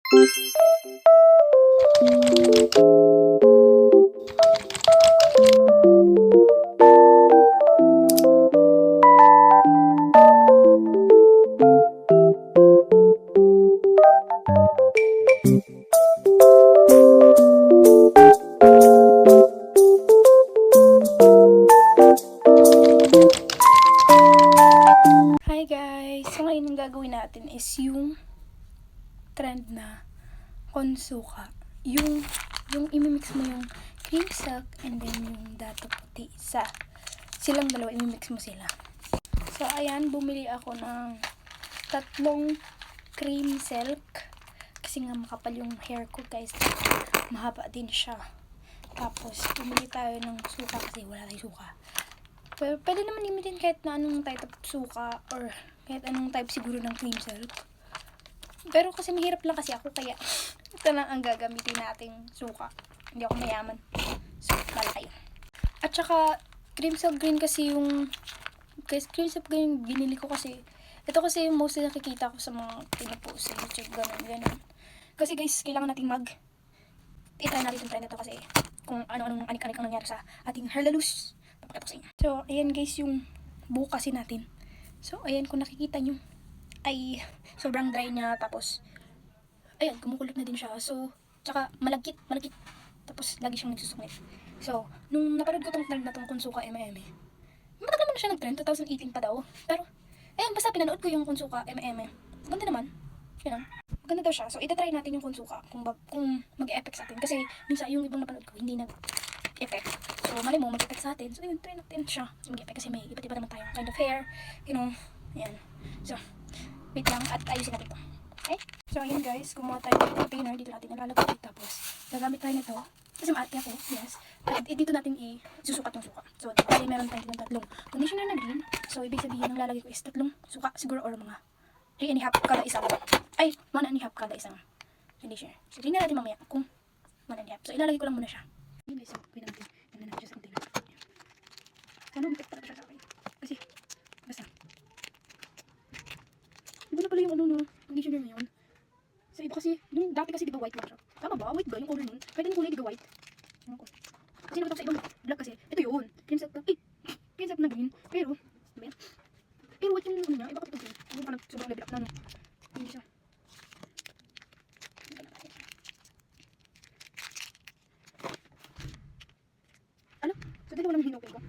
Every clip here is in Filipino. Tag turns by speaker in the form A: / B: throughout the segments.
A: Hi guys! So ngayon ang gagawin natin is yung trend na konsuka. Yung imimix mo yung cream silk and then yung dato puti silang dalawa, imimix mo sila. So ayan, bumili ako ng 3 cream silk kasi nga makapal yung hair ko guys, mahaba din siya. Tapos bumili tayo ng suka kasi wala tayong suka. Pero pwede naman gamitin kahit na anong type of suka or kahit anong type siguro ng cream silk. Pero kasi mahirap lang kasi ako, kaya ito lang ang gagamitin nating suka. Hindi ako mayaman. So, bala kayo. At saka, cream silk green kasi yung cream silk green yung binili ko kasi ito kasi yung mostly nakikita ko sa mga pinupost sa YouTube, ganun. Kasi guys, kailangan nating i-try natin yung trend na to kasi kung ano-anong anik-anik ang nangyari sa ating hair lalus. Papakita ko sa inyo. So, ayan guys yung buhok kasi natin. So, ayan kung nakikita nyo ay sobrang dry niya. Tapos, ayan, kumukulot na din siya. So, tsaka malagkit. Tapos, lagi siyang nagsusungit. So, nung napanood ko tong trend na tong Konsuka M&M, matagal naman na siya nag-trend. 2018 pa daw. Pero, ayan, basta pinanood ko yung Konsuka M&M. Ganda naman. Yan. Maganda daw siya. So, itatry natin yung Konsuka kung mag-e-effect sa atin. Kasi, minsan yung ibang napanood ko, hindi nag-effect. So, mali mo, mag-effect sa atin. So, yun, try natin siya. So, mag-effect kasi may iba't iba naman tayong kind of hair. You know, ayan. So, wait lang at ayusin natin ito. Okay? So, ayan guys, kumuha tayo ng container. Dito natin ilalagay. Tapos, gagamit tayo nito. Kasi maarte ako, yes. At dito natin isusukat yung suka. So, kasi meron tayo ng 3 conditioner na green. So, ibig sabihin, ang lalagay ko is 3 suka siguro or mga 3.5 kada isang. Ay, 1.5 kada isang conditioner. So, tingnan natin mamaya kung 1.5. So, ilalagay ko lang muna siya. Yun guys, so, kuya natin. Tingnan natin siya sa container. Sana mag-effect talaga siya sa akin. Kasi, basta. Iba na pala yung conditioner ngayon. So, iba kasi, yung dati kasi diba white lang siya. Tama ba? White ba yung color nun? Pwede yung kulay diba white? Ano ko? Kasi nakita ko sa ibang vlog kasi, ito yun. Cream silk na green. Pero, diba yan? Pero white yung niya. Iba kapit ito green. Hindi pa sobrang level up na hindi siya. Ano? So, dito walang hinopin ko.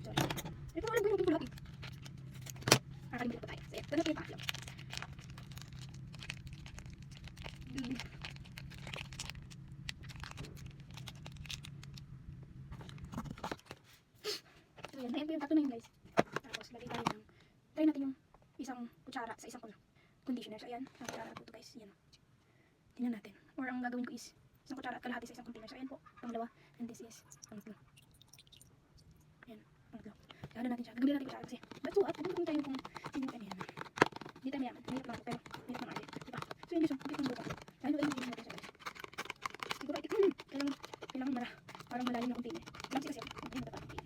A: Sorry. Ito walang hinopin ko lahat eh. Nakakalimutan pa tayo. So, yan. Ito na tayo. So, yan. Ayan po yung 3 na yun guys. Tapos, lagay tayo ng, try natin yung isang kutsara sa isang conditioner. So, ayan. Isang kutsara na po ito guys. Yan. Tingnan natin. Or, ang gagawin ko is, isang kutsara at kalahati sa isang container. So, ayan po. Pangalawa. And this is pangtatlo. Ayan. Pangtatlo. Lalo natin siya. Gagawin natin kutsara kasi, that's what? Pagkakapin tayo kung hindi tayo mayaman. Hindi tayo mayaman. Mahirap lang ako, pero mahirap lang ayaw. Diba? So, yun guys. So, hindi pang buka. Lalo ayun, hindi natin siya guys. Siguro, kailangan parang malalim na container. Lamsi kasi ako. Ayun, matapang container.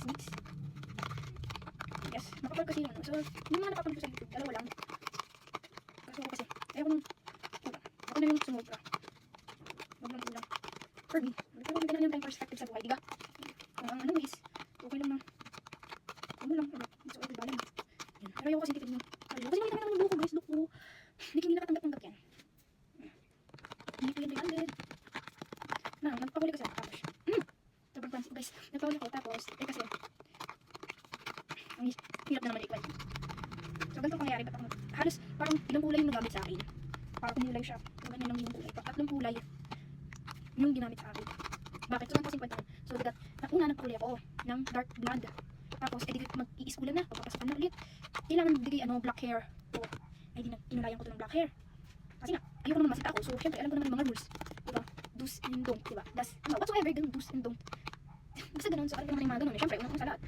A: Mix. Yes, makapal kasi yun. So, yung mga napapanood ko sa YouTube, dalawa lang. Kaso ako kasi, ayaw ko nung kulang. Ako na yung sumobra. Huwag lang kulang. For me, pero kung ganyan tayong perspective sa buhay, diba? Kung ang ano is, okay lang na. Ano lang, it's okay, balang. Yan. Pero ayaw ko kasi tipid yung, kasi makita naman yung buko guys, look po. Hindi nakatanggap-tanggap yan. Hindi ko yan regarded. Nagpahuli kasi ako, tapos. Sobrang fancy guys. Nagpahuli ako, tapos, kasi, ang hirap na naman i-equal. So, ganito ang nangyari. Halos parang ilang kulay yung nagamit sa akin. Parang kumulay siya. So, ganyan lang yung kulay. 3 kulay yung ginamit sa akin. Bakit? So, 150 So, that, una nagkulay ako ng dark blonde. Tapos, mag-i-iskulan na. Pagpapasakan na ulit. Kailangan bigay, black hair. So, ay, inulayan ko to ng black hair. Kasi nga, ayoko naman masita ako. So, syempre, alam ko naman yung mga rules. Diba? Do's and don't. Diba? Whatsoever, ganun, do's and don't. Basta ganun. So, alam ko naman yung mga ganun. Syempre, una ko sa lahat.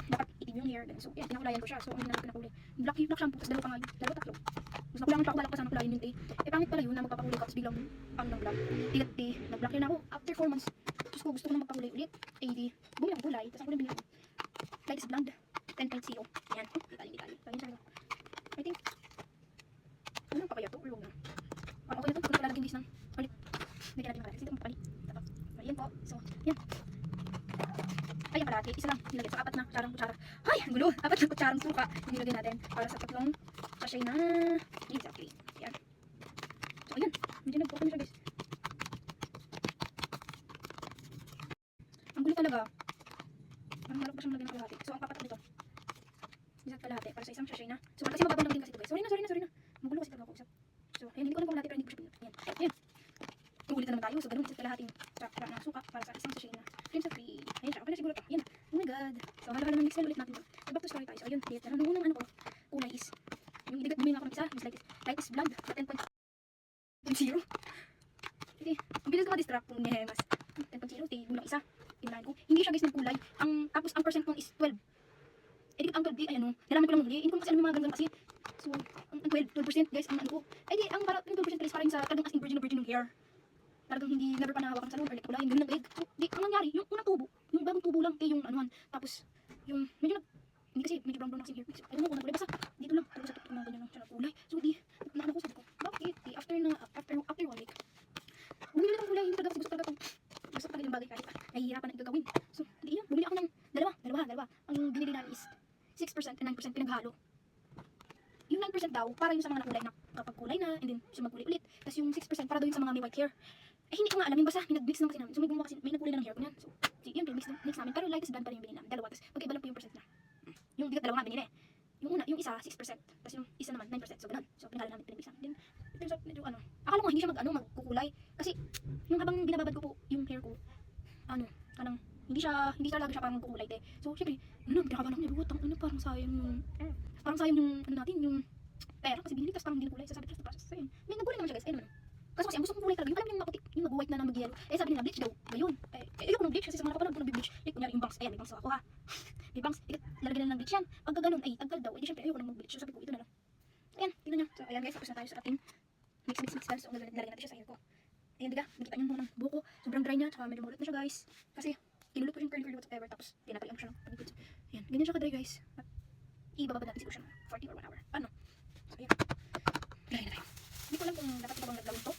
A: Dapat itim yung hair. So, yan, pinakulayan ko siya. So, ang ginamit ko na kulay. Black shampoo. Tapos dalawa pa nga yun. 2, 3. Tapos nakulangan pa ako. Balak pa sana kulayin yun eh. Pangit pala yun na magpapakulay ka. Tapos biglang ng black. Nag-black hair na ako. After 4 months. Tapos gusto ko na magpakulay ulit. Di, bumili akong kulay. Tapos ang kulay binili ko. Light is blonde. 10.0. Yan. Di tayo. I think, ano pa kaya? natin guys ng ulit. Bigyan natin kalahati. Kasi ito mapapali. Tapos, ayan po. So, yan. Ayan kalahati. Isa lang nilagay. So, 4 na kutsarang. Ay, ang gulo. 4 na kutsarang suka yung nilagay natin para sa 3 sachet na pizza cream. Yan. So, ayan. Medyo nagpoko na siya guys. Ang gulo talaga. Ang marap pa siyang lagyan ng kalahati. So, ang papatak dito. Isa't kalahati para sa isang sachet na. So, kasi mababaw lang din kasi ito guys. Sorry na. Magulo kasi talaga ako. So, ayan. Hindi ko alam kung kalahati pero hindi ko siya pinag. Ayan. Ayan. Ulit na naman tayo. So, ganun. Isa't kalahating tsaka ng suka para sa isang sachet na cream sa cream. Ayan siya. Okay na siguro ito. Ayan. Oh my god. So, halo-halo ng mix ulit natin ito. So, back to story tayo. So, ayun. Diet na. Nung unang ano ko, kulay is yung bumili ako ng isa. Is light is blonde. So, 10.0. Hindi. Ang bilis ko ma-distract kung nehemas. 10.0. Bulang isa. Tinahin ko. Hindi siya guys nagkulay. Tapos ang percent nun is 12. Eh di ang 12 di, ayan o. Nalaman ko lang muli. Hindi ko kasi alam yung mga ganun kasi. So, ang 12% guys, ang ano ko. Eh di, ang parang yung 12% is parang sa talagang as in virgin yung hair. Talagang hindi, never pa nahawakan sa salon or like kulay, ganun lang big. So, di, ang nangyari, yung unang tubo, yung bagong tubo lang, yung anuhan. Tapos, yung, medyo hindi kasi, medyo brown kasi yung hair. So, alam mo kung nagkulay, basta, dito lang, talaga sa tuktok mga ganyan lang siya nagkulay. So, di, naano ko, sabi ko, bakit? Di, after 1 week, bumili ng kulay, hindi talaga kasi gusto talaga yung bagay kahit nahihirapan na gagawin. So, di yun, bumili ako ng dalawa. Ang binili namin is 6% and 9% pinaghalo. Yung 9% daw, para yung sa mga nakulay na kapag kulay na, and then siya magkulay ulit. Tapos yung 6% para daw yung sa mga may white hair. Eh hindi ko nga alam yun, basta minag-mix lang kasi namin. So may gumawa kasi, may nagkulay na ng hair ko niyan. So, yun, mix namin. Pero lightest blonde pa rin yung binili namin. Dalawa. Tapos magkaiba lang po yung percent niya. Yung dalawa nga binili. Yung isa 6%. Tapos yung isa naman 9%. So ganun. So pinalo namin, pinag-mix namin. Then, in terms of medyo akala ko nga hindi siya magkukulay. Kasi, yung habang binababad ko po yung hair ko, parang hindi talaga siya parang kukulay de. So, syempre, pinakabahan ako niya, parang sayang yung, natin, yung pera kasi binili, tapos parang hindi kulay. So, sabi ko sa process. So, yun. May nagkulay naman siya guys, ayun naman. Kaso kasi, ang gusto kong kulay talaga, yung alam yung maputi, yung mag-white na mag-yellow. Eh, sabi nila, bleach daw, ngayon. Ayoko ng bleach kasi sa mga kapanood ko nag-bleach. Like, kunyari yung bangs, ayan, may bangs ako ha. May bangs, lalagyan na ng bleach yan. Pagka ganun, ay, taggal daw. Eh, di syempre, ayoko nang mag-bleach. So, sabi ko, ito na lang. Ayan, tingnan nyo. So, ayan guys, tapos na tayo sa ating mix dance. So, lalagyan natin siya sa hair ko. Ayan, diga, nakita nyo ng buko. Sobrang dry niya, tsaka medyo mulot na siya guys. Kasi, kinulit ko yung curly whatever, tapos tinatalian ko siya ng paligid. So, ayan, ganyan siya ka-dry guys. At ibababa natin siguro siya ng 40 or 1 hour. So, ayan. Dry na tayo. Hindi ko alam kung dapat ko bang naglawin to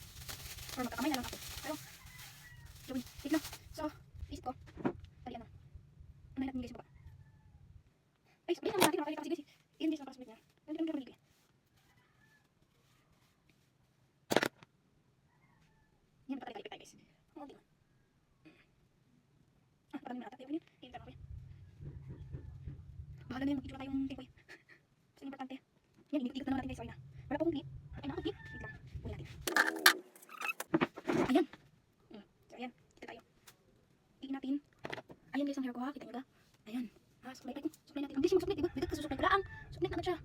A: or magkakamay na lang ako. Pero, gawin. Wait lang. So, isip ko. Talian na. Ano natin guys baba. Ay, sabihin naman natin nakakita kasi guys. Iyan guys na para sa niya. Hindi kami maligay. Yan, patali tayo guys. Ang hindi mo. Parang may natatay ko yun. Iyan tayo. Bahala na yun, mag-itsura tayong tempoy. So, importante. Yan, ikot na naman natin guys. Sorry na. Wala pa akong clip. Ay, nakakot clip. Wait lang. Uwi natin. Ayan. So, ayan. Kita tayo. Tingin natin. Ayan guys ang hair ko ha. Kita nyo ga? Ayan. Suklay tayo. Suklay natin. Ang bilis yung suklay. Bigat kasi suklay. Kailangan. Suklay natin siya.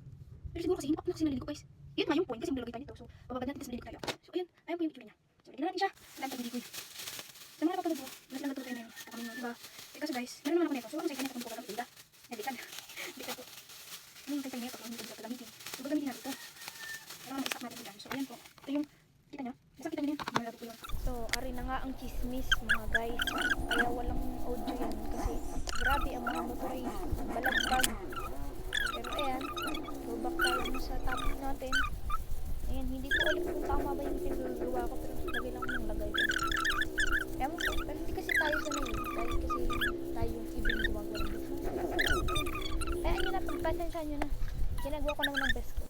A: Pero siguro kasi hinapak na kasi nalili ko guys. Yun nga yung point kasi maglalagay tayo nito. So, bababad natin kasi nalili ko tayo. So, ayan. Ayan po yung itsura niya. So, lagyan na natin siya. Alam pag-hindi ko yun. Sa mga napapagod ko, naglang natuloy na yun. Kami yun, diba? Eh, kasi guys, meron naman ako nito. So, ako sa kanya kung lang ito. Nalikan. Bitan ko. Ano yung kanya ito? Kung hindi ko gagamitin. So, gagamitin natin ito. Kailangan mag-stack natin dyan. So, ayan po. Ito yung, kita nyo? Basta kita nyo yun. Malado ko yun.
B: So, ari na nga ang chismis mga guys. Kaya walang audio yan kasi grabe ang mga motor ay balagbag. Pero ayan, go back tayo dun sa topic natin. Ayan, hindi ko alam kung tama ba yung pinululuwa ko pero lagay lang yung lagay ko. Ewan ko, pero hindi kasi tayo sanay. Dahil kasi tayo yung ibig gumagawa ng gusto. Kaya nyo na, pagpasensyahan nyo na. Ginagawa ko naman ang best ko.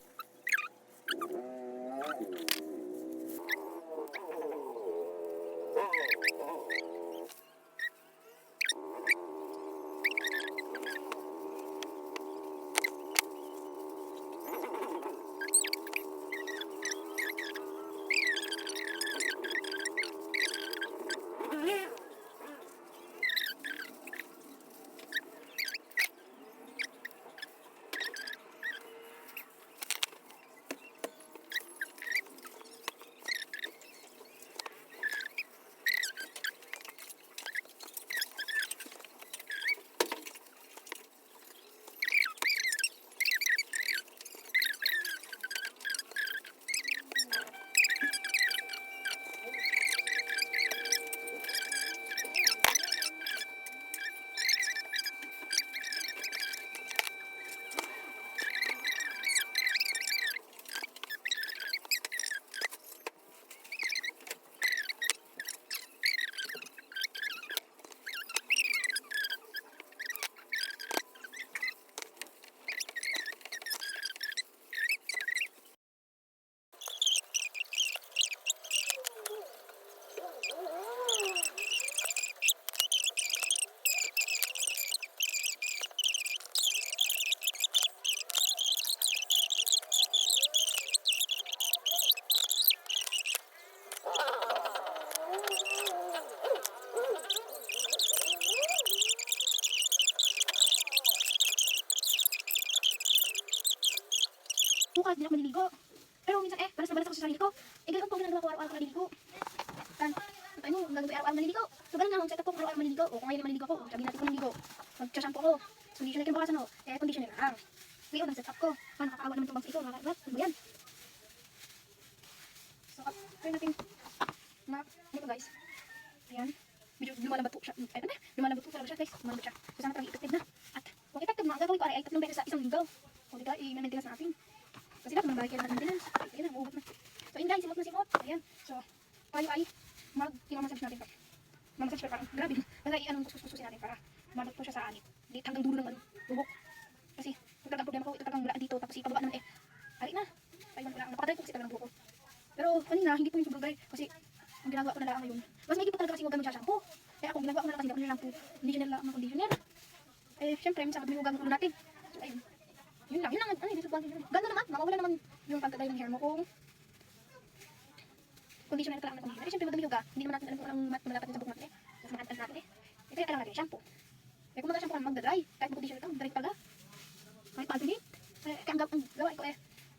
A: di na ako maliligo. Pero minsan balas na balas ako sa sarili ko. Ganun po ginagawa ko araw-araw ko naliligo. Ano, gagawin ko araw-araw maliligo. So ganun nga, kung set up ko araw-araw maliligo. O kung ngayon maliligo ko, sabihin natin ko maliligo. Mag-shampoo ko. Conditioner kinabukasan o. Conditioner lang. Ngayon, ang set up ko. Nakakaawa naman itong bangs ito. Nakakalat. Ano ba yan? So, try natin na ito guys. Ayan. Medyo lumalambot po siya. Lumalambot po talaga siya guys. Lumalambot siya. So, sana talaga effective na. At kung effective na, ang gagawin ko ay 3 beses sa isang linggo. O diba, i-maintenance natin. Kasi lahat ng bahay kailangan ng maintenance. Ayan na, maubot na. So, yun guys, simot na simot. Ayan. So, tayo ay mag-massage natin ito. Mag-massage pero parang grabe. Kaya i-anong sususin natin para mabot po siya sa anit. Hanggang dulo ng bubok. Kasi, ito talagang problema ko. Ito talagang wala dito. Tapos ipababa naman ari na. Ayun ko lang. Napakadry po kasi talagang buko. Pero kanina, hindi po yung sobrang dry. Kasi, ang ginagawa ko na lang ngayon. Mas maigit po talaga kasi huwag ganun siya shampoo. Kaya kung ginagawa ko na lang kasi hindi ako shampoo, conditioner lang ng conditioner. Syempre, minsan pag binugang ulo natin. So, ayun. Yun lang. Dito ba? Gano'n naman. Mawawala naman yung pagkagay ng hair mo kung conditioner ka lang ng conditioner. Syempre, magdami yoga. Hindi naman natin alam kung anong mat malapad sa buhok natin. So, mga natin kaya kailangan natin shampoo. Kung mag-shampoo ka magdadry, kahit mag-conditioner ka, magdadry pala. Kahit pag-pinit. Kaya ang gawain ko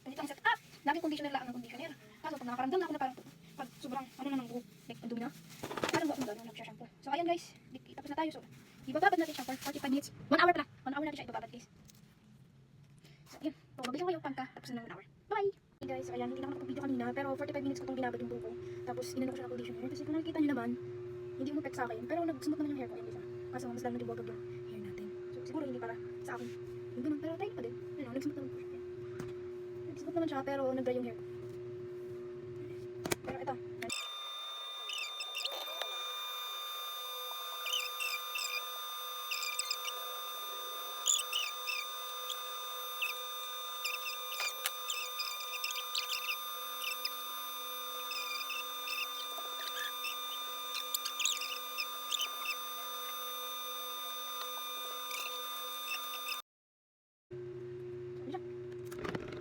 A: ganito ang set up. Laging conditioner lang ng conditioner. Kaso pag nakakaramdam na ako na parang pag sobrang ano na ng buhok, like ang dumi na, parang gawin gano'n nagsha-shampoo. So ayan guys, tapos na tayo. So ibababad natin siya for 45 minutes. 1 hour pala. 1 hour natin siya ibababad guys. So ayan, pababad lang kayo pagka tapos na ng 1 hour. Bye! Hey guys, so ayan, hindi lang ako nakapag-video kanina pero 45 minutes ko itong binabad yung buko. Tapos inano ko siya ng conditioner. Kasi kung nakikita nyo naman, hindi umepek sa akin. Pero nagsumot naman yung hair ko yun isa. Kaso mas lalo nagbuwagag yung hair natin. So siguro hindi para sa akin. Yung ganun, pero tayo pa din. Ano, nagsumot naman po siya. Nagsumot naman siya pero nag-dry yung hair ko. Pero ito.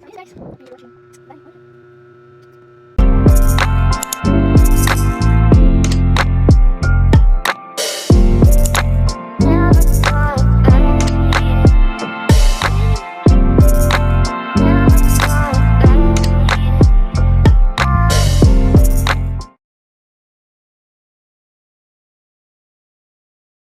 A: So, yun guys. Thank you for watching. Bye.